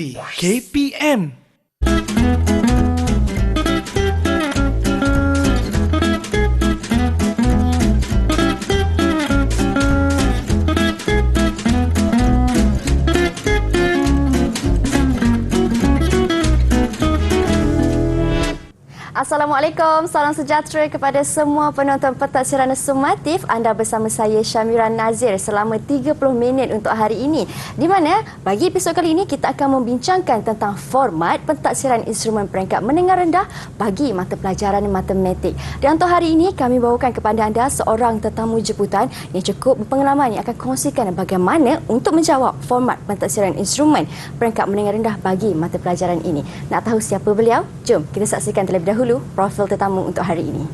TV KPM. Assalamualaikum, salam sejahtera kepada semua penonton Pentadbiran Sumatif. Anda bersama saya Syamira Nazir selama 30 minit untuk hari ini. Di mana bagi episod kali ini kita akan membincangkan tentang format pentadbiran instrumen peringkat menengah rendah bagi mata pelajaran matematik. Dan untuk hari ini kami bawakan kepada anda seorang tetamu jemputan yang cukup berpengalaman yang akan kongsikan bagaimana untuk menjawab format pentadbiran instrumen peringkat menengah rendah bagi mata pelajaran ini. Nak tahu siapa beliau? Jom kita saksikan terlebih dahulu profil tetamu untuk hari ini.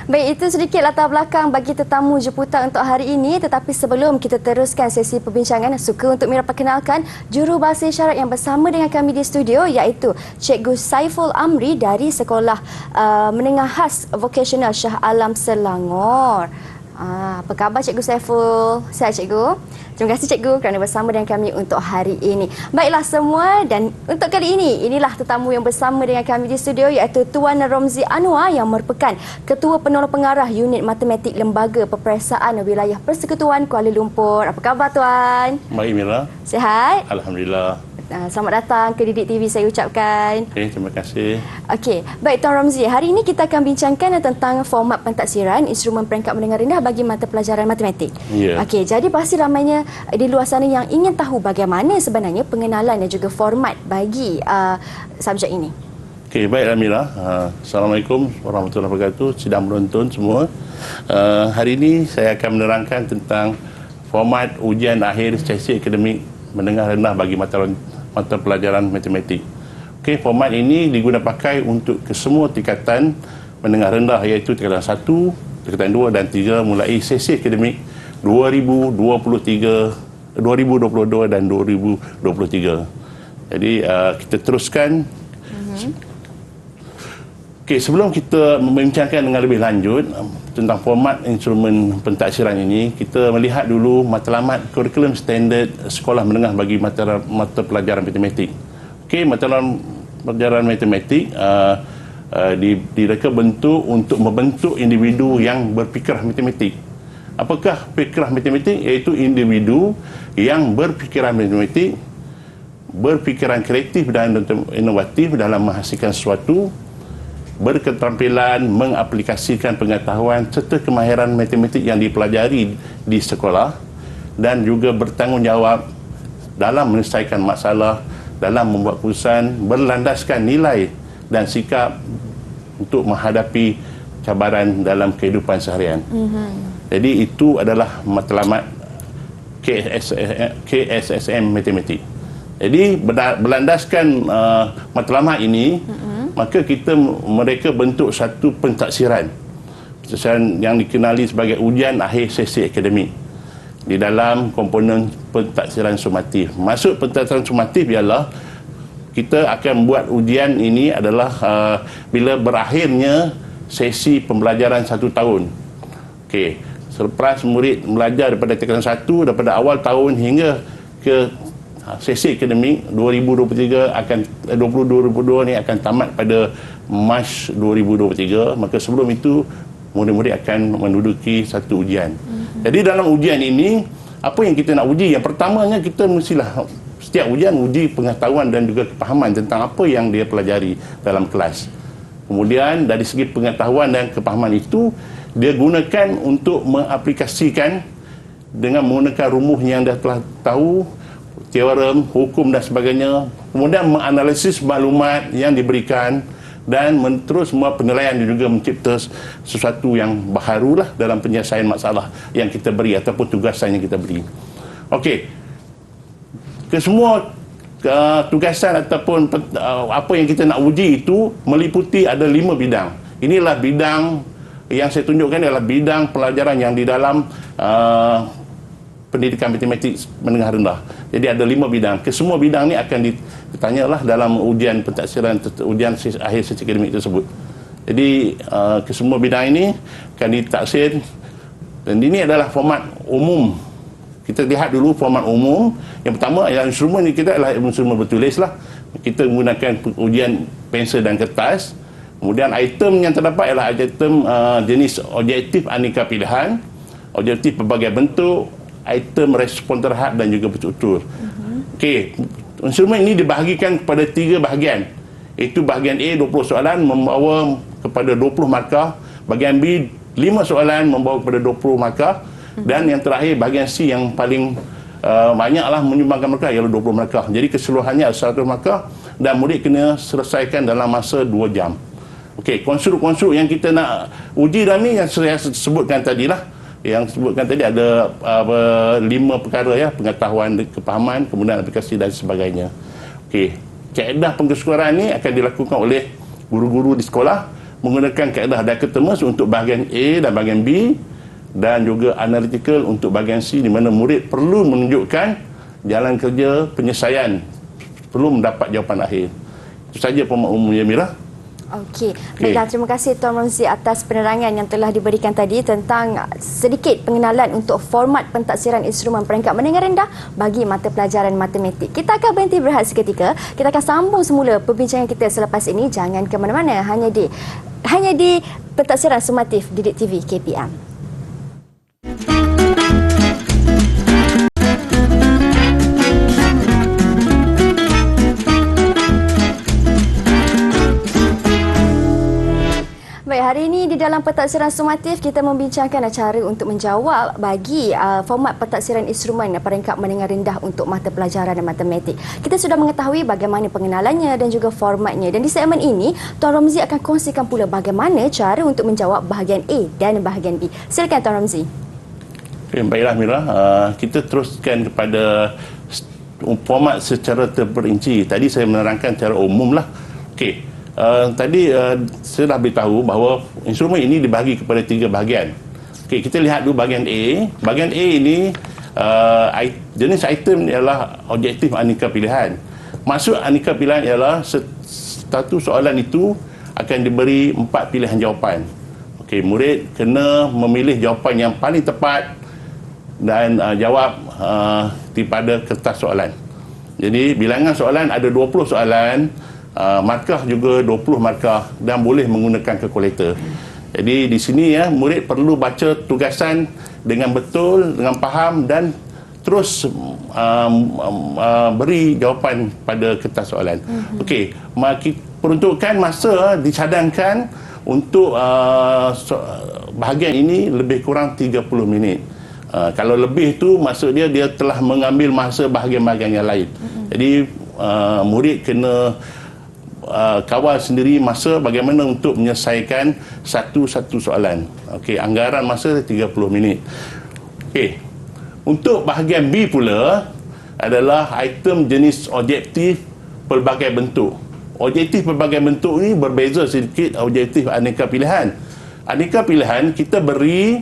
Baik, itu sedikit latar belakang bagi tetamu jemputan untuk hari ini. Tetapi sebelum kita teruskan sesi perbincangan, suka untuk Mira perkenalkan jurubahasa isyarat yang bersama dengan kami di studio, iaitu Cikgu Saiful Amri dari Sekolah Menengah Khas Vokasional Shah Alam Selangor. Apa khabar Cikgu Saiful? Sihat Cikgu? Terima kasih Cikgu kerana bersama dengan kami untuk hari ini. Baiklah semua, dan untuk kali ini, inilah tetamu yang bersama dengan kami di studio, iaitu Tuan Romzi Anwar yang merupakan Ketua Penolong Pengarah Unit Matematik Lembaga Peperiksaan Wilayah Persekutuan Kuala Lumpur. Apa khabar Tuan? Baik Mira. Sihat? Alhamdulillah. Selamat datang ke Didik TV saya ucapkan. Okey, terima kasih. Okey, baik Tuan Romzi, hari ini kita akan bincangkan tentang format pentadbiran instrumen peringkat menengah rendah bagi mata pelajaran matematik. Ya. Okey, jadi pasti ramainya di luar sana yang ingin tahu bagaimana sebenarnya pengenalan dan juga format bagi subjek ini. Okey, baiklah Mira. Assalamualaikum warahmatullahi wabarakatuh. Sidang penonton semua. Hari ini saya akan menerangkan tentang format ujian akhir sesi akademik menengah rendah bagi mata pelajaran matematik. Okey, format ini digunakan pakai untuk kesemua tingkatan menengah rendah, iaitu tingkatan 1, tingkatan 2 dan 3 mulai sesi akademik 2022 dan 2023. Jadi kita teruskan. Okey, sebelum kita membincangkan dengan lebih lanjut tentang format instrumen pentadbiran ini, kita melihat dulu matlamat kurikulum standard sekolah menengah bagi mata pelajaran matematik. Okey, mata pelajaran matematik direka bentuk untuk membentuk individu yang berfikiran matematik. Apakah fikiran matematik? Iaitu individu yang berfikiran matematik, berfikiran kreatif dan inovatif dalam menghasilkan sesuatu, berketerampilan mengaplikasikan pengetahuan serta kemahiran matematik yang dipelajari di sekolah, dan juga bertanggungjawab dalam menyelesaikan masalah, dalam membuat keputusan berlandaskan nilai dan sikap untuk menghadapi cabaran dalam kehidupan seharian. Jadi itu adalah matlamat KSSM matematik. Jadi berlandaskan matlamat ini, maka mereka bentuk satu pentadbiran yang dikenali sebagai ujian akhir sesi akademik di dalam komponen pentadbiran sumatif. Maksud pentadbiran sumatif ialah kita akan buat ujian ini adalah bila berakhirnya sesi pembelajaran 1 tahun. Okey, selepas murid belajar daripada tingkatan 1 daripada awal tahun hingga ke sesi akademik 2023 akan 2022 ni akan tamat pada Mac 2023, maka sebelum itu murid-murid akan menduduki satu ujian. Jadi dalam ujian ini, apa yang kita nak uji? Yang pertamanya, kita mestilah setiap ujian uji pengetahuan dan juga kepahaman tentang apa yang dia pelajari dalam kelas. Kemudian dari segi pengetahuan dan kepahaman itu, dia gunakan untuk mengaplikasikan dengan menggunakan rumus yang dah telah tahu, teorem, hukum dan sebagainya, kemudian menganalisis maklumat yang diberikan dan terus semua penilaian dan juga mencipta sesuatu yang baharulah dalam penyelesaian masalah yang kita beri ataupun tugasan yang kita beri. Okey, kesemua tugasan ataupun apa yang kita nak uji itu meliputi ada 5 bidang. Inilah bidang yang saya tunjukkan adalah bidang pelajaran yang di dalam pendidikan matematik menengah rendah. Jadi ada 5 bidang. Kesemua bidang ni akan ditanyalah dalam ujian pentaksiran, ujian akhir sesi akademik tersebut. Jadi kesemua bidang ini akan ditaksir, dan ini adalah format umum. Kita lihat dulu format umum. Yang pertama ialah instrumen kita adalah instrumen bertulis lah. Kita menggunakan ujian pensel dan kertas. Kemudian item yang terdapat ialah item jenis objektif aneka pilihan, objektif berbagai bentuk, item respon terhad dan juga bertutur. Okey, instrumen ini dibahagikan kepada 3 bahagian. Itu bahagian A 20 soalan membawa kepada 20 markah, bahagian B 5 soalan membawa kepada 20 markah, dan yang terakhir bahagian C yang paling banyaklah menyumbangkan markah ialah 20 markah. Jadi keseluruhannya 100 markah dan murid kena selesaikan dalam masa 2 jam. Okey, konstruk-konstruk yang kita nak uji dalam ni yang saya sebutkan tadilah. Yang sebutkan tadi ada 5 perkara ya, pengetahuan, kepahaman, kemudian aplikasi dan sebagainya. Okey, kaedah pengkesukaran ni akan dilakukan oleh guru-guru di sekolah menggunakan kaedah dichotomous untuk bahagian A dan bahagian B, dan juga analytical untuk bahagian C, di mana murid perlu menunjukkan jalan kerja penyelesaian, perlu mendapat jawapan akhir. Itu saja format umumnya, Mira. Okey. Baiklah, terima kasih Tuan Romzi atas penerangan yang telah diberikan tadi tentang sedikit pengenalan untuk format pentaksiran instrumen peringkat menengah rendah bagi mata pelajaran matematik. Kita akan berhenti berehat seketika. Kita akan sambung semula perbincangan kita selepas ini. Jangan ke mana-mana, hanya di pentaksiran sumatif Didik TV KPM. Baik, hari ini di dalam pentaksiran sumatif kita membincangkan cara untuk menjawab bagi format pentaksiran instrumen peringkat menengah rendah untuk mata pelajaran matematik. Kita sudah mengetahui bagaimana pengenalannya dan juga formatnya, dan di segmen ini Tuan Romzi akan kongsikan pula bagaimana cara untuk menjawab bahagian A dan bahagian B. Silakan Tuan Romzi. Okay, baiklah Mira, kita teruskan kepada format secara terperinci. Tadi saya menerangkan secara umum lah. Okey. Tadi saya dah beritahu bahawa instrumen ini dibahagi kepada 3 bahagian. Okey, kita lihat dulu bahagian A. Bahagian A ini jenis item ialah objektif aneka pilihan. Maksud aneka pilihan ialah satu soalan itu akan diberi 4 pilihan jawapan. Okey, murid kena memilih jawapan yang paling tepat dan jawab daripada kertas soalan. Jadi bilangan soalan ada 20 soalan. Markah juga 20 markah dan boleh menggunakan kalkulator. Jadi di sini ya, murid perlu baca tugasan dengan betul, dengan faham, dan terus beri jawapan pada kertas soalan. Okey, peruntukan masa dicadangkan untuk bahagian ini lebih kurang 30 minit. Kalau lebih tu maksud dia telah mengambil masa bahagian-bahagian yang lain. Jadi murid kena kawal sendiri masa bagaimana untuk menyelesaikan satu-satu soalan. Okey, anggaran masa 30 minit. Okey. Untuk bahagian B pula adalah item jenis objektif pelbagai bentuk. Objektif pelbagai bentuk ni berbeza sedikit objektif aneka pilihan. Aneka pilihan kita beri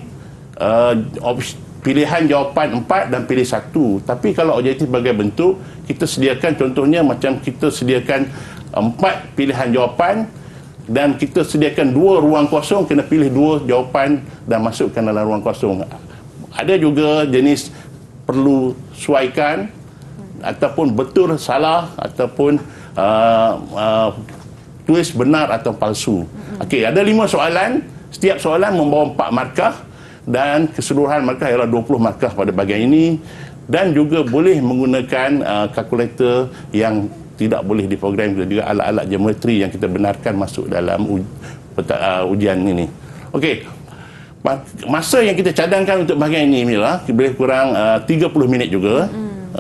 pilihan jawapan 4 dan pilih 1. Tapi kalau objektif pelbagai bentuk, kita sediakan contohnya macam kita sediakan 4 pilihan jawapan dan kita sediakan 2 ruang kosong, kena pilih 2 jawapan dan masukkan dalam ruang kosong. Ada juga jenis perlu sesuaikan ataupun betul salah ataupun tulis benar atau palsu. Okey, ada 5 soalan, setiap soalan membawa 4 markah dan keseluruhan markah ialah 20 markah pada bahagian ini, dan juga boleh menggunakan kalkulator yang tidak boleh diprogram, dan juga alat-alat geometri yang kita benarkan masuk dalam ujian ini. Okey. Masa yang kita cadangkan untuk bahagian ini Mila, lebih kurang 30 minit juga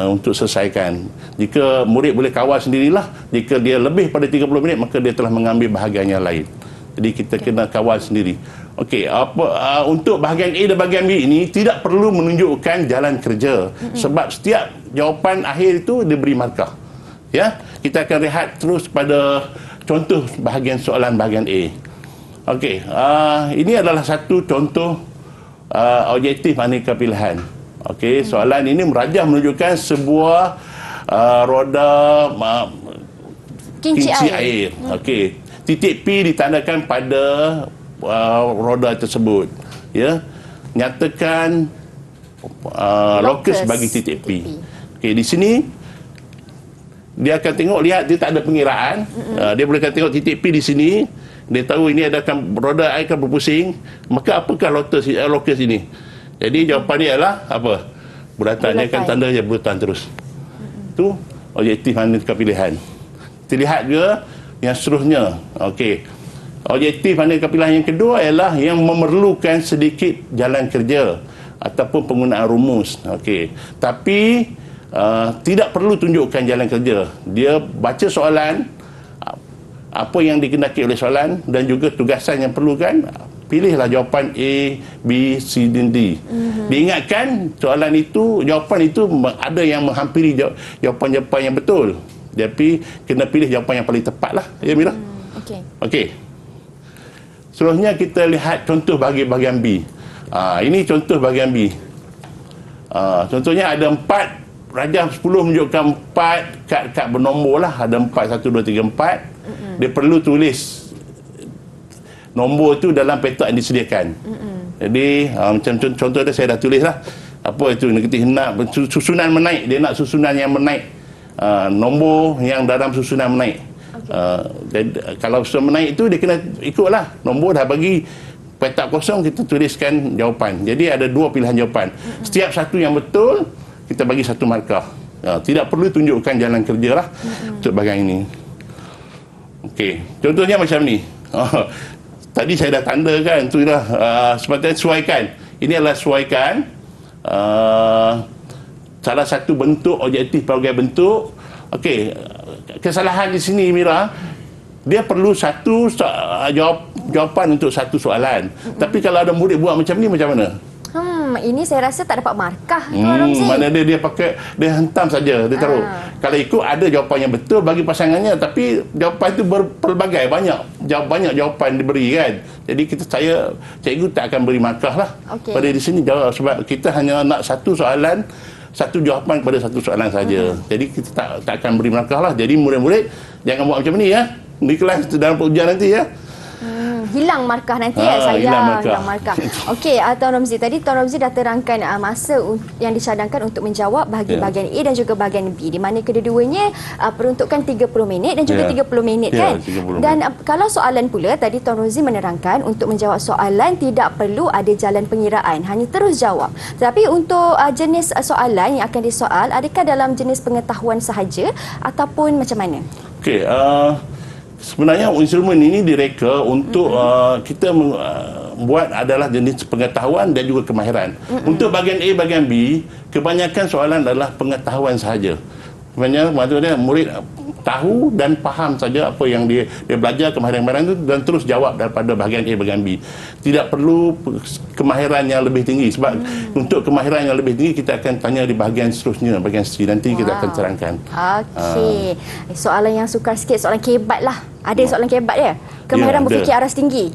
untuk selesaikan. Jika murid boleh kawal sendirilah, jika dia lebih pada 30 minit maka dia telah mengambil bahagian yang lain. Jadi kita kena kawal sendiri. Okey, untuk bahagian A dan bahagian B ini tidak perlu menunjukkan jalan kerja sebab setiap jawapan akhir itu diberi markah. Ya, kita akan rehat terus pada contoh bahagian soalan bahagian A. Okey, ini adalah satu contoh objektif aneka pilihan. Okey, soalan ini merajah menunjukkan sebuah roda Kinci air. Okey, titik P ditandakan pada roda tersebut. Ya, nyatakan lokus bagi titik P. Okey, di sini dia akan tengok, lihat dia tak ada pengiraan. Dia boleh tengok titik P di sini. Dia tahu ini roda air akan berpusing. Maka apakah lokus ini? Jadi jawapan dia adalah apa? Bulatan. Dia akan tanda je bulatan terus. Itu objektif aneka pilihan. Kita lihat ke yang seterusnya. Okey. Objektif aneka pilihan yang kedua ialah yang memerlukan sedikit jalan kerja ataupun penggunaan rumus. Okey. Tapi tidak perlu tunjukkan jalan kerja. Dia baca soalan, apa yang dikehendaki oleh soalan dan juga tugasan yang perlukan, pilihlah jawapan A, B, C dan D. Diingatkan soalan itu, jawapan itu ada yang menghampiri jawapan-jawapan yang betul. Tapi kena pilih jawapan yang paling tepat lah. Ya, Mira? Okey. Seterusnya kita lihat contoh bahagian B. Ini contoh bahagian B. Contohnya ada 4 rajah 10 menunjukkan 4 kad bernombor lah. Ada 4, 1, 2, 3, 4. Dia perlu tulis nombor tu dalam petak yang disediakan. Jadi macam contoh dia saya dah tulis lah. Apa itu negatif, nak susunan menaik. Dia nak susunan yang menaik. Nombor yang dalam susunan menaik. Jadi, kalau susunan menaik itu dia kena ikutlah. Nombor dah bagi petak kosong, kita tuliskan jawapan. Jadi ada 2 pilihan jawapan. Setiap satu yang betul, kita bagi 1 markah. Tidak perlu tunjukkan jalan kerja lah untuk bahagian ini. Okey, contohnya macam ni. Tadi saya dah tandakan tu dah. Sepatutnya sesuaikan. Ini adalah sesuaikan salah satu bentuk objektif bahagian bentuk. Okey, kesalahan di sini, Mira, dia perlu satu jawapan untuk satu soalan. Tapi kalau ada murid buat macam ni, macam mana? Ini saya rasa tak dapat markah, Tuan Romzi. Mana dia pakai, dia hentam saja, dia taruh. Kalau ikut ada jawapan yang betul bagi pasangannya, tapi jawapan itu berpelbagai, banyak jawapan diberi kan. Jadi cikgu tak akan beri markah lah. Pada di sini jawab, sebab kita hanya nak satu soalan, satu jawapan kepada satu soalan saja. Jadi kita tak akan beri markah lah. Jadi murid-murid jangan buat macam ni ya. Di kelas dalam ujian nanti ya. Hilang markah nanti hilang markah. Okey, Tuan Romzi, tadi Tuan Romzi dah terangkan masa yang dicadangkan untuk menjawab bahagian A dan juga bahagian B, di mana kedua-duanya peruntukan 30 minit dan juga 30 minit kan. 30 dan kalau soalan pula, tadi Tuan Romzi menerangkan untuk menjawab soalan tidak perlu ada jalan pengiraan, hanya terus jawab. Tapi untuk jenis soalan yang akan disoal, adakah dalam jenis pengetahuan sahaja ataupun macam mana? Okey, sebenarnya instrumen ini direka untuk kita buat adalah jenis pengetahuan dan juga kemahiran. Untuk bahagian A, bahagian B, kebanyakan soalan adalah pengetahuan sahaja. Sebenarnya maksudnya murid tahu dan faham saja apa yang dia belajar, kemahiran-kemahiran itu, dan terus jawab daripada bahagian A, bahagian B. Tidak perlu kemahiran yang lebih tinggi, sebab untuk kemahiran yang lebih tinggi kita akan tanya di bahagian seterusnya, bahagian C. Nanti kita akan terangkan. Okey. Soalan yang sukar sikit, soalan kebat lah. Ada soalan kebat ya? Kemahiran berfikir aras tinggi.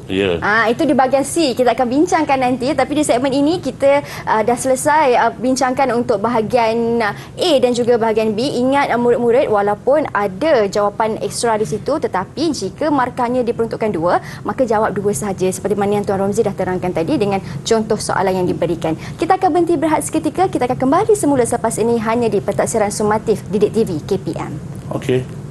Itu di bahagian C. Kita akan bincangkan nanti. Tapi di segmen ini kita dah selesai bincangkan untuk bahagian A dan juga bahagian B. Ingat murid-murid, walaupun ada jawapan ekstra di situ, tetapi jika markahnya diperuntukkan 2, maka jawab 2 sahaja. Seperti mana yang Tuan Romzi dah terangkan tadi dengan contoh soalan yang diberikan. Kita akan berhenti berehat seketika. Kita akan kembali semula selepas ini hanya di Pentaksiran Sumatif Didik TV KPM. Okey.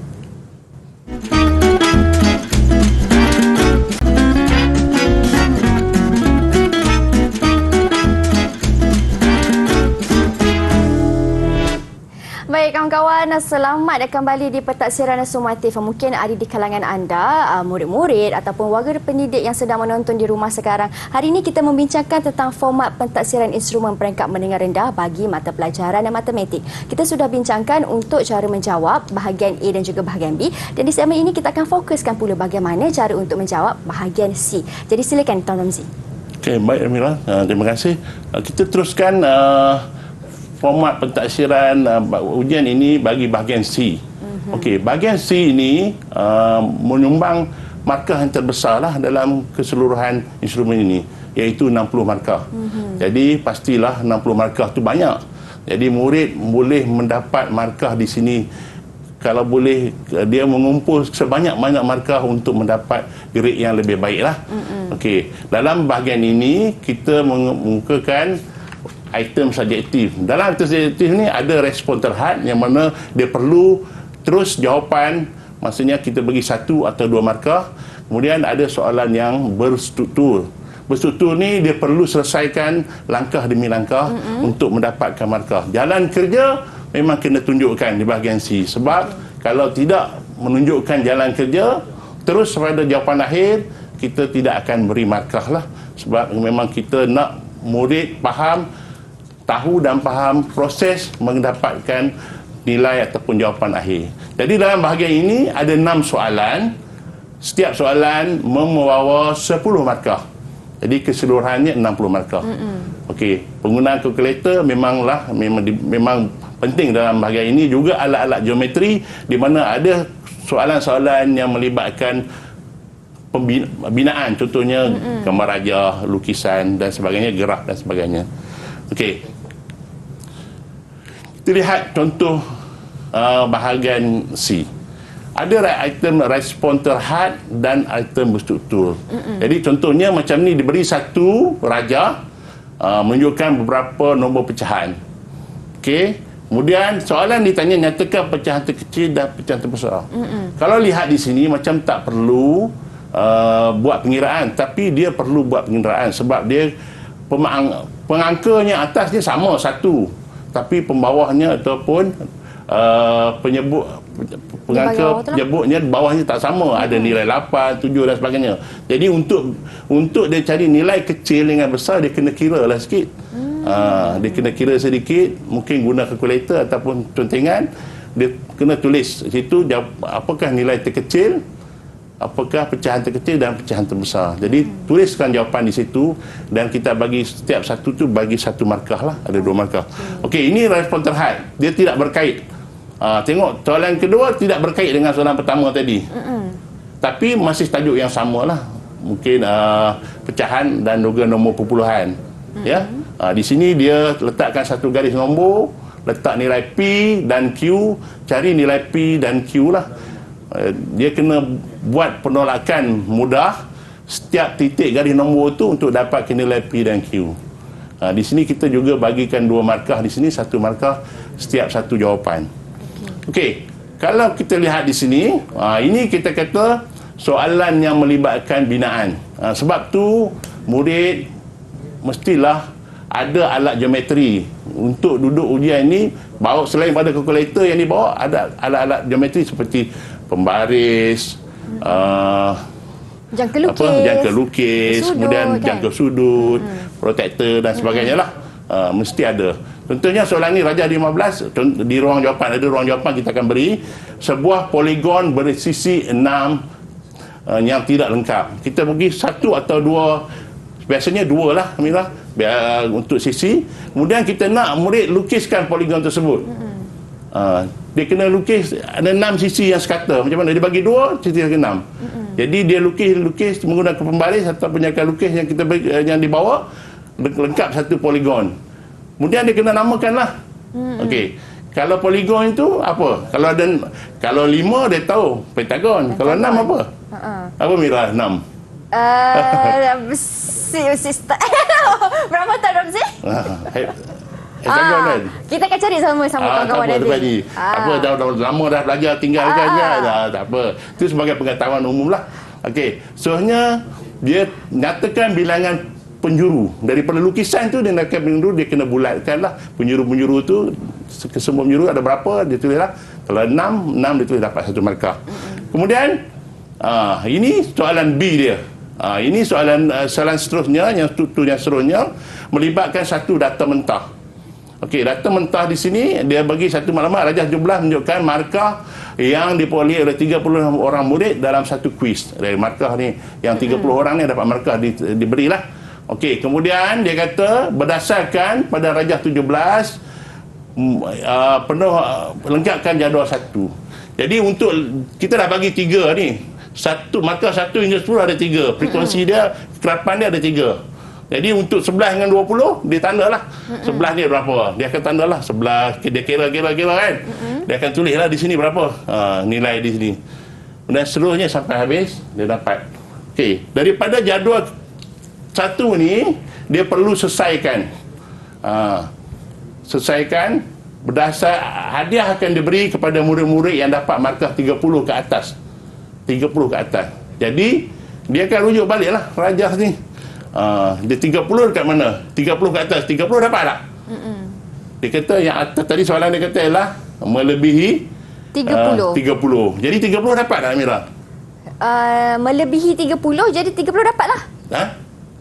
Baik kawan-kawan, selamat kembali di Pentaksiran Sumatif. Mungkin ada di kalangan anda, murid-murid ataupun warga pendidik yang sedang menonton di rumah sekarang. Hari ini kita membincangkan tentang format pentaksiran instrumen peringkat mendengar rendah bagi mata pelajaran dan matematik. Kita sudah bincangkan untuk cara menjawab bahagian A dan juga bahagian B. Dan di segmen ini kita akan fokuskan pula bagaimana cara untuk menjawab bahagian C. Jadi silakan Tuan Romzi. Okey, baik Amira. Terima kasih. Kita teruskan format pentaksiran ujian ini bagi bahagian C. Okey, bahagian C ini menyumbang markah yang terbesarlah dalam keseluruhan instrumen ini, iaitu 60 markah. Jadi pastilah 60 markah tu banyak. Jadi murid boleh mendapat markah di sini, kalau boleh dia mengumpul sebanyak-banyak markah untuk mendapat grade yang lebih baiklah. Okey, dalam bahagian ini kita mengemukakan item subjektif. Dalam item subjektif ni ada respon terhad yang mana dia perlu terus jawapan, maksudnya kita bagi 1 atau 2 markah. Kemudian ada soalan yang berstruktur. Berstruktur ni dia perlu selesaikan langkah demi langkah untuk mendapatkan markah. Jalan kerja memang kena tunjukkan di bahagian C, sebab kalau tidak menunjukkan jalan kerja terus pada jawapan akhir, kita tidak akan beri markah lah, sebab memang kita nak murid tahu dan faham proses mendapatkan nilai ataupun jawapan akhir. Jadi dalam bahagian ini ada 6 soalan. Setiap soalan membawa 10 markah. Jadi keseluruhannya 60 markah. Okey, penggunaan kalkulator memang penting dalam bahagian ini. Juga alat-alat geometri di mana ada soalan-soalan yang melibatkan pembinaan, contohnya gambar rajah, lukisan dan sebagainya, graf dan sebagainya. Okey, kita lihat contoh bahagian C. Ada item respon terhad dan item berstruktur. Jadi contohnya macam ni, diberi satu rajah menunjukkan beberapa nombor pecahan. Okey, kemudian soalan ditanya nyatakan pecahan terkecil dan pecahan terbesar. Kalau lihat di sini macam tak perlu buat pengiraan, tapi dia perlu buat pengiraan sebab dia pengangkanya atasnya sama 1, tapi pembawahnya ataupun penyebutnya bawahnya tak sama, ada nilai 8, 7 dan sebagainya. Jadi untuk dia cari nilai kecil dengan besar, dia kena kira lah sikit. Dia kena kira sedikit, mungkin guna kalkulator ataupun contengan. Dia kena tulis situ apakah nilai terkecil, apakah pecahan terkecil dan pecahan terbesar. Jadi tuliskan jawapan di situ dan kita bagi setiap satu tu bagi 1 markah lah, ada 2 markah. Okey, ini respon terhad, dia tidak berkait. Tengok soalan kedua tidak berkait dengan soalan pertama tadi, tapi masih tajuk yang sama lah, mungkin pecahan dan juga nombor perpuluhan. Ya, di sini dia letakkan satu garis nombor, letak nilai P dan Q, cari nilai P dan Q lah. Dia kena buat penolakan mudah setiap titik garis nombor tu untuk dapat nilai P dan Q. Di sini kita juga bagikan 2 markah, di sini 1 markah setiap satu jawapan. Okey, kalau kita lihat di sini, ini kita kata soalan yang melibatkan binaan. Sebab tu murid mestilah ada alat geometri untuk duduk ujian ini. Bawa selain pada kalkulator yang dibawa, ada alat-alat geometri seperti pembaris, jangka lukis, kemudian jangka sudut, protektor dan sebagainya lah. Mesti ada. Contohnya soalan ni rajah 15, di ruang jawapan ada ruang jawapan, kita akan beri sebuah poligon bersisi 6 yang tidak lengkap. Kita bagi 1 atau 2, biasanya 2 lah Amirah, untuk sisi. Kemudian kita nak murid lukiskan poligon tersebut. Dia kena lukis ada 6 sisi yang sekata. Macam mana dia bagi 2, sisi ke 6. Jadi dia lukis menggunakan pembaris atau penjangka lukis yang kita bagi, yang dibawa lengkap 1 poligon. Kemudian dia kena namakan lah. Okey, kalau poligon itu apa? Kalau 5 dia tahu pentagon. Kalau 6 apa? Apa Mira 6? Berapa tahun Ramzi? Kan? Kita akan cari sama-sama kawan-kawan nanti. Apa dah lama dah belajar, tinggalkan je. Tak apa. Itu sebagai pengetahuan umum lah. Okey, soalnya dia nyatakan bilangan penjuru. Daripada lukisan tu dia nak penjuru, dia kena bulatkan lah penjuru-penjuru tu, kesemua penjuru ada berapa, dia tulis lah. Kalau 6 dia tulis dapat 1 markah. Kemudian ini soalan B dia. Ini soalan seterusnya, yang struktur yang seterusnya melibatkan satu data mentah. Okey, data mentah di sini dia bagi satu maklumat rajah 17 menunjukkan markah yang diperoleh oleh 30 orang murid dalam satu kuis. Dari markah ni yang 30 orang ni dapat markah diberilah. Okey, kemudian dia kata berdasarkan pada rajah 17 penuh lengkapkan jadual 1. Jadi untuk kita dah bagi 3 ni. Markah 1 hingga 10 ada 3. Frekuensi dia, kerapan dia ada 3. Jadi untuk 11 dengan 20 dia tandalah. 11 ni berapa? Dia akan tandalah 11. Dia kira kan. Dia akan tulislah di sini berapa nilai di sini. Dan seluruhnya sampai habis dia dapat. Okey, daripada jadual 1 ni dia perlu selesaikan. Selesaikan berdasar hadiah akan diberi kepada murid-murid yang dapat markah 30 ke atas. 30 ke atas. Jadi dia akan rujuk baliklah rajah ni. Dia 30 dekat mana? 30 ke atas. 30 dapat tak? Dia kata yang atas tadi soalan dia kata ialah melebihi 30. 30. Jadi 30 dapat tak Amira? Melebihi 30 jadi 30 dapat lah.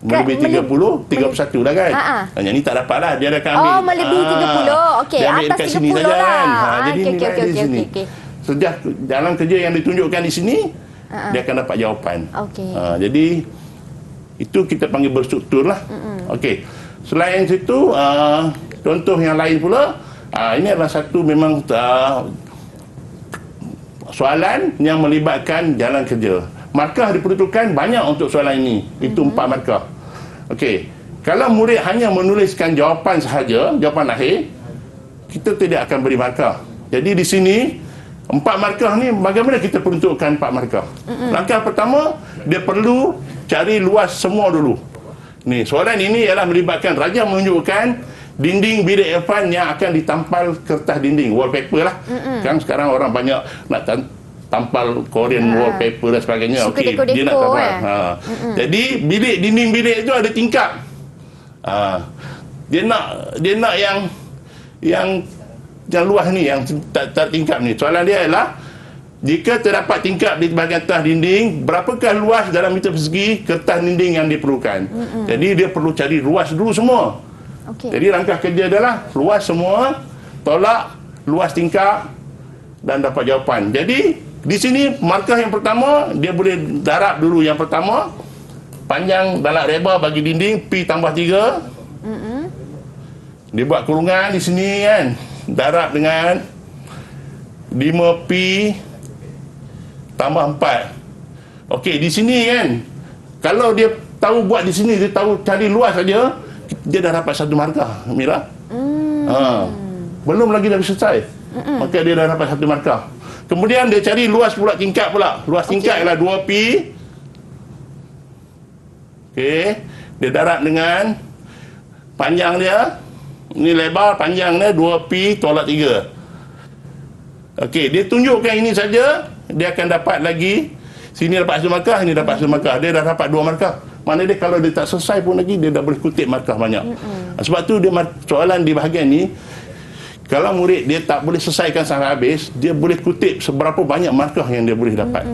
Melebihi 30, 31 dah kan? Yang ni tak dapat lah. Dia akan ambil. Melebihi 30. Okey, atas 30 lah. Jadi nilai di sini. Sejak dalam kerja yang ditunjukkan di sini, dia akan dapat jawapan. Jadi itu kita panggil berstruktur lah. Okey. Selain situ, contoh yang lain pula, ini adalah satu memang soalan yang melibatkan jalan kerja. Markah diperuntukkan banyak untuk soalan ini. Itu 4 markah. Okey. Kalau murid hanya menuliskan jawapan sahaja, jawapan akhir, kita tidak akan beri markah. Jadi di sini 4 markah ni bagaimana kita peruntukkan 4 markah? Langkah pertama, dia perlu cari luas semua dulu. Ni, soalan ini ialah melibatkan rajah menunjukkan dinding bilik Irfan yang akan ditampal kertas dinding, wallpaper lah. Kan sekarang orang banyak nak tampal Korean wallpaper dan sebagainya. Okey, dia nak tampal. Jadi dinding bilik itu ada tingkap. Dia nak yang luas ni, yang tak tingkap ni. Soalan dia ialah jika terdapat tingkap di bahagian atas dinding, berapakah luas dalam meter persegi kertas dinding yang diperlukan? Jadi dia perlu cari luas dulu semua. Jadi langkah kerja adalah luas semua, tolak luas tingkap dan dapat jawapan. Jadi di sini markah yang pertama dia boleh darab dulu. Yang pertama, panjang dalam lebar bagi dinding P tambah 3. Dia buat kurungan di sini kan, darab dengan 5P tambah 4. Okey, di sini kan, kalau dia tahu buat di sini, dia tahu cari luas saja, dia dah dapat 1 markah, Mira. Belum lagi dah selesai. Maka dia dah dapat 1 markah. Kemudian dia cari luas pula, tingkap pula. Luas tingkap ialah 2P. Okey, dia darab dengan panjang dia. Ini lebar, panjang dia 2P tolak 3. Okey, dia tunjukkan ini saja, dia akan dapat lagi. Sini dapat 1 markah, ini dapat 1 markah. Dia dah dapat 2 markah. Mana dia kalau dia tak selesai pun lagi, dia dah boleh kutip markah banyak. Sebab tu dia soalan di bahagian ni, kalau murid dia tak boleh selesaikan sampai habis, dia boleh kutip seberapa banyak markah yang dia boleh dapat.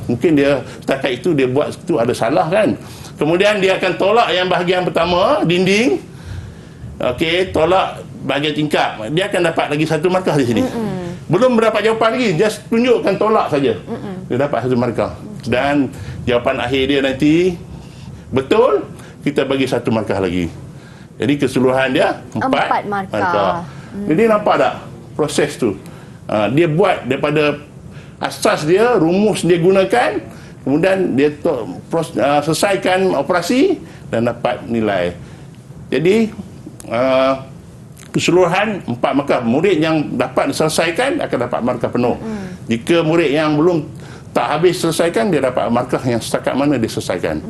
Mungkin dia setakat itu dia buat itu ada salah kan. Kemudian dia akan tolak yang bahagian pertama, dinding. Okey, tolak bahagian tingkap. Dia akan dapat lagi 1 markah di sini. Belum mendapat jawapan lagi, just tunjukkan tolak saja. Dia dapat 1 markah. Dan jawapan akhir dia nanti betul, kita bagi 1 markah lagi. Jadi keseluruhan dia 4 markah. Jadi nampak tak proses tu? Dia buat daripada asas dia, rumus dia gunakan, kemudian dia selesaikan operasi dan dapat nilai. Jadi keseluruhan 4 markah. Murid yang dapat selesaikan akan dapat markah penuh. Jika murid yang belum tak habis selesaikan, dia dapat markah yang setakat mana dia selesaikan.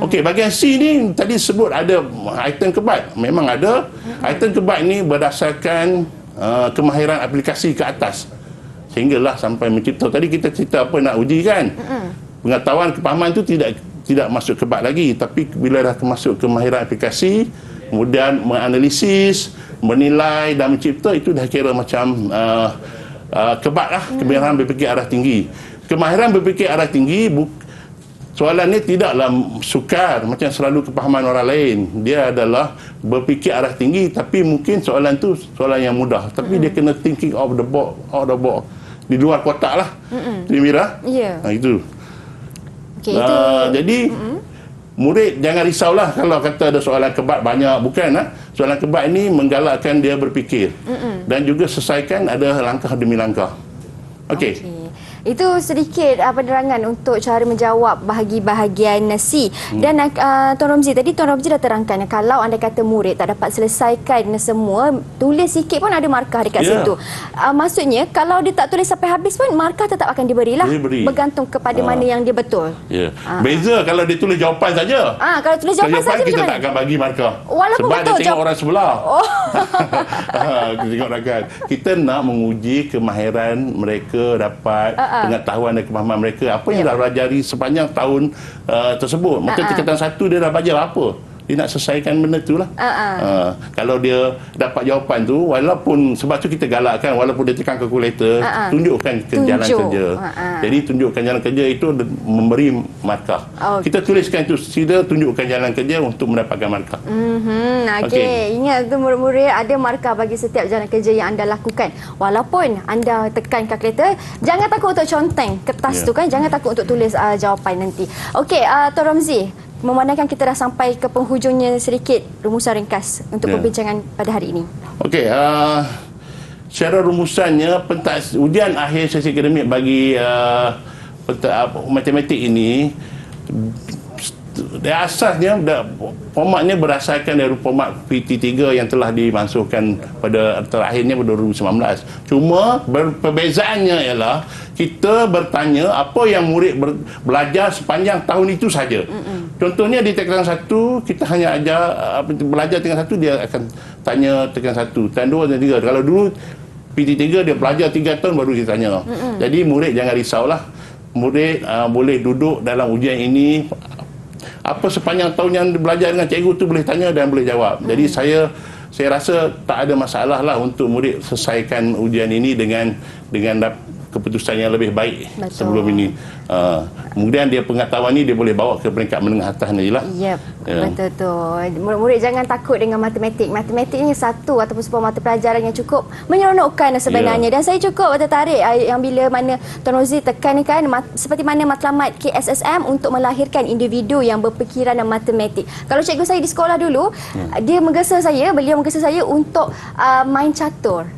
Okey, bahagian C ni tadi sebut ada item kebat. Memang ada. Item kebat ni berdasarkan kemahiran aplikasi ke atas. Sehinggalah sampai mencipta. Tadi kita cerita apa nak uji kan? Pengetahuan kepahaman tu tidak masuk kebat lagi, tapi bila dah masuk kemahiran aplikasi, kemudian menganalisis, menilai dan mencipta, itu dah kira macam kebat lah. Kemahiran berfikir arah tinggi. Kemahiran berfikir arah tinggi, soalan ni tidaklah sukar macam selalu kepahaman orang lain. Dia adalah berfikir arah tinggi, tapi mungkin soalan tu soalan yang mudah, tapi dia kena thinking out the box, di luar kotak lah. Mira? Itu. Okay, itu. Jadi murid jangan risaulah kalau kata ada soalan kebat banyak. Bukan lah. Soalan kebat ini menggalakkan dia berfikir. Dan juga selesaikan ada langkah demi langkah. Okey. Itu sedikit penerangan untuk cara menjawab bahagian C. Dan Tuan Romzi, tadi Tuan Romzi dah terangkan kalau anda kata murid tak dapat selesaikan semua, tulis sikit pun ada markah dekat situ. Maksudnya kalau dia tak tulis sampai habis pun markah tetap akan diberilah. Bergantung kepada mana yang dia betul. Beza kalau dia tulis jawapan saja. Kalau tulis jawapan saja kita macam tak akan bagi markah. Walaupun sebab betul dia tengok orang sebelah. Kita tengok rakan. Kita nak menguji kemahiran mereka, dapat pengetahuan dan kemahaman mereka apa yang dah pelajari sepanjang tahun tersebut. Maka tingkatan 1 dia dah belajar apa, dia nak selesaikan benda tu lah. Kalau dia dapat jawapan tu, walaupun sebab tu kita galakkan, walaupun dia tekan kalkulator, tunjukkan jalan kerja. Jadi tunjukkan jalan kerja itu memberi markah. Kita tuliskan tu, sila tunjukkan jalan kerja untuk mendapatkan markah. Okey. Ingat tu murid-murid, ada markah bagi setiap jalan kerja yang anda lakukan. Walaupun anda tekan kalkulator, jangan takut untuk conteng kertas tu kan, jangan takut untuk tulis jawapan nanti. Okey, Tuan Romzi, memandangkan kita dah sampai ke penghujungnya, sedikit rumusan ringkas untuk perbincangan pada hari ini. Okey, secara rumusannya, ujian akhir sesi akademik bagi matematik ini, asasnya formatnya berasaskan dari format PT3 yang telah dimasukkan pada terakhirnya pada 2019. Cuma perbezaannya ialah kita bertanya apa yang murid belajar sepanjang tahun itu saja. Contohnya di tingkatan 1 kita hanya ajar belajar tingkatan 1, dia akan tanya tingkatan 1, tingkatan 2 dan 3. Kalau dulu PT3 dia belajar 3 tahun baru dia tanya. Jadi murid jangan risaulah. Murid boleh duduk dalam ujian ini, apa sepanjang tahun yang belajar dengan cikgu tu boleh tanya dan boleh jawab. Jadi saya rasa tak ada masalah lah untuk murid selesaikan ujian ini dengan keputusan yang lebih baik. Sebelum ini. Kemudian dia pengetahuan ni dia boleh bawa ke peringkat menengah atas ni lah. Betul tu. Murid-murid jangan takut dengan matematik. Matematik ni satu ataupun sebuah mata pelajaran yang cukup menyeronokkan sebenarnya. Dan saya cukup tertarik yang bila mana Tuan Rozzi tekankan seperti mana matlamat KSSM untuk melahirkan individu yang berfikiran dan matematik. Kalau cikgu saya di sekolah dulu, beliau menggesa saya untuk main catur.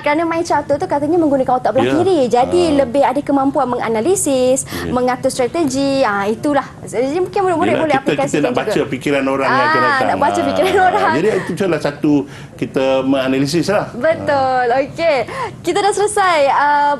Kerana main catur tu katanya menggunakan otak belah kiri. Jadi lebih ada kemampuan menganalisis, mengatur strategi. Itulah. Jadi mungkin murid-murid boleh aplikasikan juga. Kita nak baca fikiran orang yang akan datang. Nak baca fikiran orang. Jadi itu salah satu kita menganalisis lah. Betul. Okey. Kita dah selesai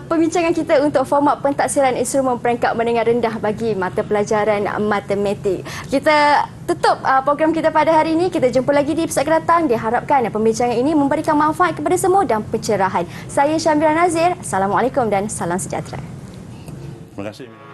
perbincangan kita untuk format pentaksiran instrumen peringkat menengah rendah bagi mata pelajaran matematik. Kita tutup program kita pada hari ini. Kita jumpa lagi di episod akan datang. Diharapkan perbincangan ini memberikan manfaat kepada semua dan pencerahan. Saya Syamira Nazir. Assalamualaikum dan salam sejahtera. Terima kasih.